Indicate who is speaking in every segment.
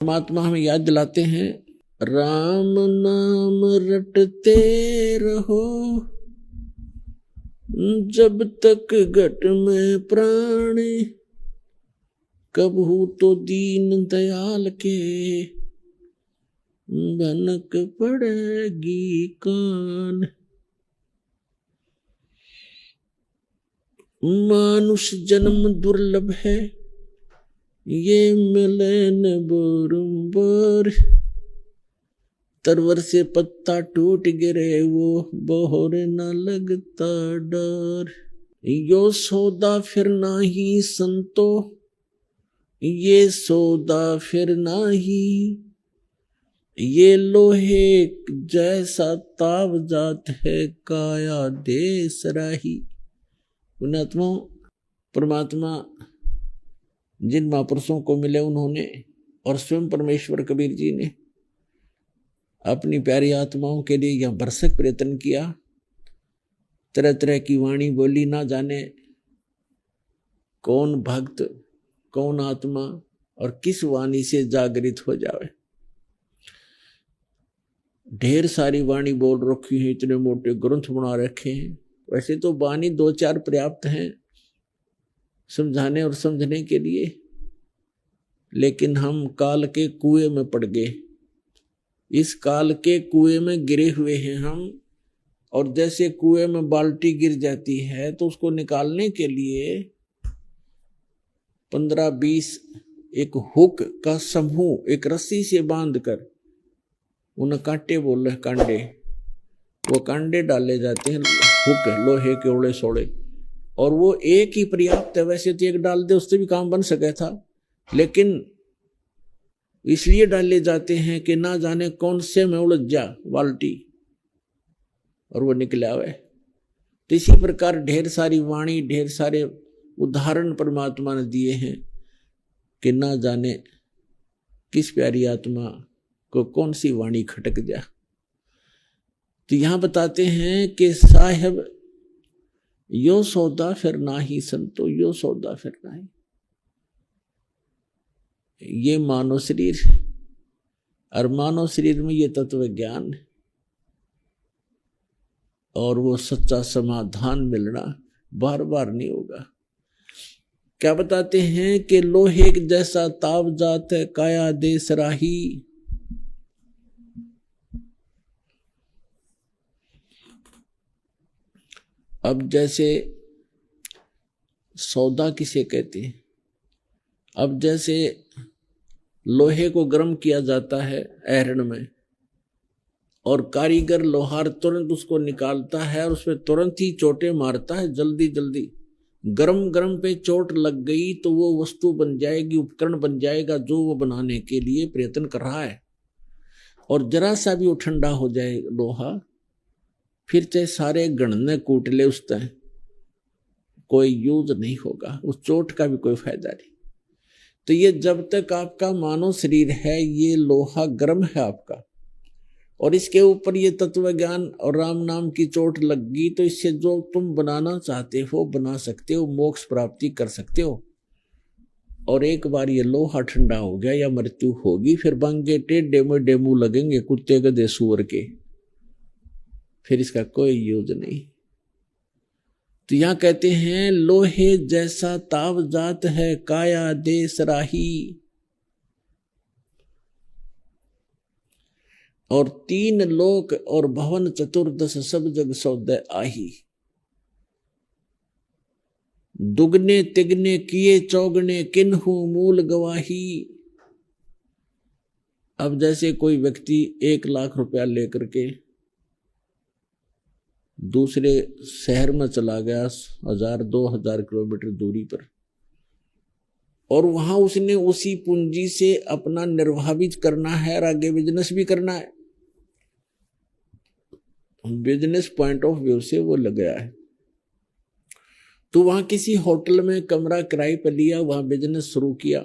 Speaker 1: परमात्मा हमें याद दिलाते हैं, राम नाम रटते रहो जब तक घट में प्राण, कबहू तो दीन दयाल के भनक पड़ेगी कान। मानुष जन्म दुर्लभ है, ये मिले न बारंबार। तरवर से पत्ता टूट गिरे वो बोहर न लगता डर। यो सौदा फिर नाही संतो, ये सौदा फिर नाही। ये लोहे जैसा ताव जात है, काया देश राही। पुण्यात्मा, परमात्मा जिन महापुरुषों को मिले उन्होंने और स्वयं परमेश्वर कबीर जी ने अपनी प्यारी आत्माओं के लिए यह भरसक प्रयत्न किया। तरह तरह की वाणी बोली, ना जाने कौन भक्त कौन आत्मा और किस वाणी से जागृत हो जावे। ढेर सारी वाणी बोल रखी है, इतने मोटे ग्रंथ बना रखे हैं। वैसे तो वाणी 2-4 पर्याप्त हैं समझाने और समझने के लिए, लेकिन हम काल के कुएं में पड़ गए। इस काल के कुएं में गिरे हुए हैं हम। और जैसे कुएं में बाल्टी गिर जाती है तो उसको निकालने के लिए 15-20 एक हुक का समूह एक रस्सी से बांधकर, उन्हें कांटे बोल रहे, कांडे, वो कांडे डाले जाते हैं, हुक लोहे के ओड़े सोड़े, और वो एक ही पर्याप्त है। वैसे तो एक डाल दे उससे भी काम बन सका था, लेकिन इसलिए डाले जाते हैं कि ना जाने कौन से में उलझ जा बाल्टी और वो निकले आवे। तो इसी प्रकार ढेर सारी वाणी, ढेर सारे उदाहरण परमात्मा ने दिए हैं कि ना जाने किस प्यारी आत्मा को कौन सी वाणी खटक जा। तो यहां बताते हैं कि साहेब यो सौदा फिर नाही संतो, यो सौदा फिर नाही। ये मानव शरीर और मानव शरीर में ये तत्व ज्ञान और वो सच्चा समाधान मिलना बार बार नहीं होगा। क्या बताते हैं कि लोहे जैसा ताव जात है, काया देश राही। अब जैसे सौदा किसे कहते हैं, अब जैसे लोहे को गर्म किया जाता है ऐरण में, और कारीगर लोहार तुरंत उसको निकालता है और उसमें तुरंत ही चोटें मारता है, जल्दी जल्दी। गरम गरम पे चोट लग गई तो वो वस्तु बन जाएगी, उपकरण बन जाएगा जो वो बनाने के लिए प्रयत्न कर रहा है। और जरा सा भी वो ठंडा हो जाए लोहा, फिर चाहे सारे गणने कूट ले, उस तय कोई यूज नहीं होगा, उस चोट का भी कोई फायदा नहीं। तो ये जब तक आपका मानव शरीर है, ये लोहा गर्म है आपका, और इसके ऊपर ये तत्व ज्ञान और राम नाम की चोट लग गई, तो इससे जो तुम बनाना चाहते हो बना सकते हो, मोक्ष प्राप्ति कर सकते हो। और एक बार ये लोहा ठंडा हो गया या मृत्यु होगी, फिर बंगे टेढ़े मेढ़े मुंह लगेंगे कुत्ते गधे सूअर के, फिर इसका कोई यूज नहीं। तो यहां कहते हैं लोहे जैसा ताव जात है, काया देश राही। और 3 लोक और भवन चतुर्दश सब जग सौदे आही। दुगने तिगने किए चौगने, किन्हु मूल गवाही। अब जैसे कोई व्यक्ति 1 लाख रुपया लेकर के दूसरे शहर में चला गया 1000-2000 किलोमीटर दूरी पर, और वहां उसने उसी पूंजी से अपना निर्वाह भी करना है और आगे बिजनेस भी करना है। बिजनेस पॉइंट ऑफ व्यू से वो लग गया है, तो वहां किसी होटल में कमरा किराए पर लिया, वहां बिजनेस शुरू किया।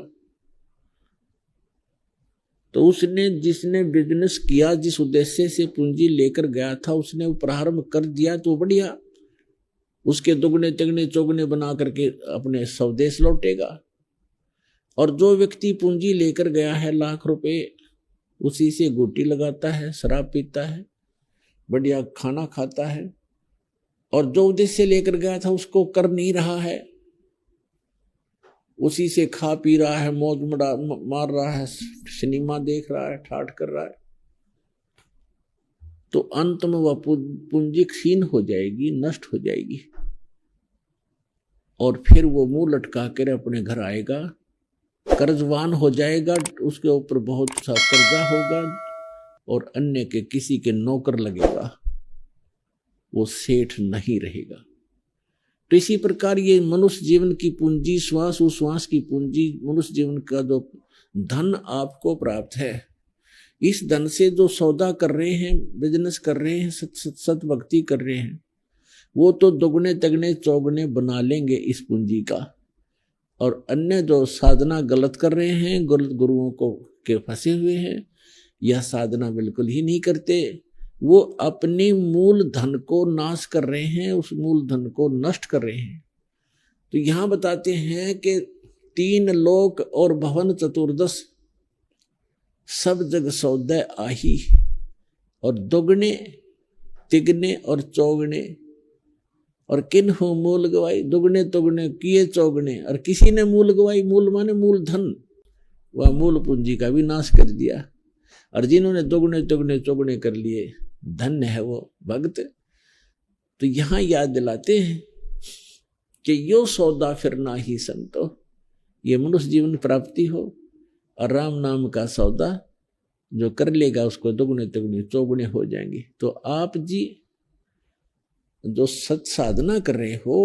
Speaker 1: तो उसने जिसने बिजनेस किया, जिस उद्देश्य से पूंजी लेकर गया था, उसने वो प्रारंभ कर दिया तो बढ़िया, उसके दुगने तिगने चौगने बना करके अपने स्वदेश लौटेगा। और जो व्यक्ति पूंजी लेकर गया है लाख रुपए, उसी से गोटी लगाता है, शराब पीता है, बढ़िया खाना खाता है, और जो उद्देश्य लेकर गया था उसको कर नहीं रहा है, उसी से खा पी रहा है, मौज मार रहा है, सिनेमा देख रहा है, ठाठ कर रहा है, तो अंत में वह पूंजी क्षीण हो जाएगी, नष्ट हो जाएगी, और फिर वो मुंह लटका कर अपने घर आएगा, कर्जवान हो जाएगा, उसके ऊपर बहुत सा कर्जा होगा और अन्य के किसी के नौकर लगेगा, वो सेठ नहीं रहेगा। तो इसी प्रकार ये मनुष्य जीवन की पूंजी, श्वास उश्वास की पूंजी, मनुष्य जीवन का जो धन आपको प्राप्त है, इस धन से जो सौदा कर रहे हैं, बिजनेस कर रहे हैं, सत भक्ति कर रहे हैं, वो तो दुगने तगने चौगने बना लेंगे इस पूंजी का। और अन्य जो साधना गलत कर रहे हैं, गलत गुरुओं को के फंसे हुए हैं, यह साधना बिल्कुल ही नहीं करते, वो अपने मूल धन को नाश कर रहे हैं, उस मूल धन को नष्ट कर रहे हैं। तो यहां बताते हैं कि 3 लोक और भवन चतुर्दश सब जग सौदे आही, और दुगने तिगने और चौगने, और किन हो मूल गवाई, दुगने तुगने किए चौगने, और किसी ने मूल गवाई, मूल माने मूल धन, वह मूल पूंजी का भी नाश कर दिया। और जिन्होंने दुगने तुगने चौगने कर लिए, धन्य है वो भक्त। तो यहां याद दिलाते हैं कि यो सौदा फिर ना ही संतो, ये मनुष्य जीवन प्राप्ति हो, और राम नाम का सौदा जो कर लेगा उसको दुगने तुगने चौगुने हो जाएंगे। तो आप जी जो सत साधना कर रहे हो,